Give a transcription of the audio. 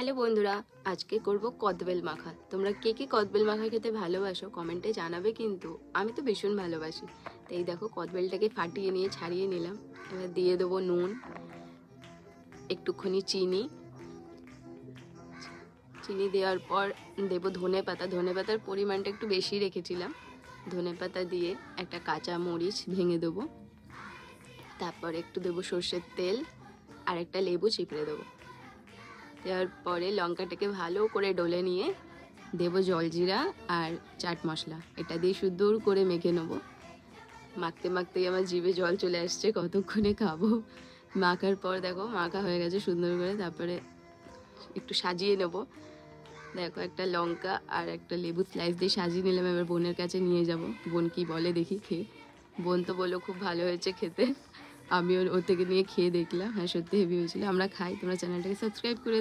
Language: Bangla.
হ্যালো বন্ধুরা, আজকে করব কদবেল মাখা। তোমরা কে কে কদবেল মাখা খেতে ভালোবাসো কমেন্টে জানাবে, কিন্তু আমি তো ভীষণ ভালোবাসি। তো এই দেখো, কদবেলটাকে ফাটিয়ে নিয়ে ছাড়িয়ে নিলাম। এবার দিয়ে দেবো নুন, একটুখানি চিনি। চিনি দেওয়ার পর দেবো ধনে পাতা। ধনে পাতার পরিমাণটা একটু বেশি রেখেছিলাম। ধনে পাতা দিয়ে একটা কাঁচা মরিচ ভেঙে দেবো। তারপর একটু দেবো সর্ষের তেল আর একটা লেবু চিপড়ে দেবো। দেওয়ার পরে লঙ্কাটাকে ভালো করে ডলে নিয়ে দেবো জলজিরা আর চাট মশলা। এটা দিয়ে সুন্দর করে মেখে নেবো। মাখতে মাখতেই আমার জিভে জল চলে আসছে, কতক্ষণে খাবো। মাখার পর দেখো মাখা হয়ে গেছে সুন্দর করে। তারপরে একটু সাজিয়ে নেব। দেখো, একটা লঙ্কা আর একটা লেবু স্লাইস দিয়ে সাজিয়ে নিলাম। এবার বোনের কাছে নিয়ে যাব, বোন কি বলে দেখি খেয়ে। বোন তো বললো খুব ভালো হয়েছে খেতে। আমিও ওর থেকে নিয়ে খেয়ে দেখলাম, হ্যাঁ সত্যি হেভি হয়েছিল। আমরা খাই, তোমরা চ্যানেলটাকে সাবস্ক্রাইব করে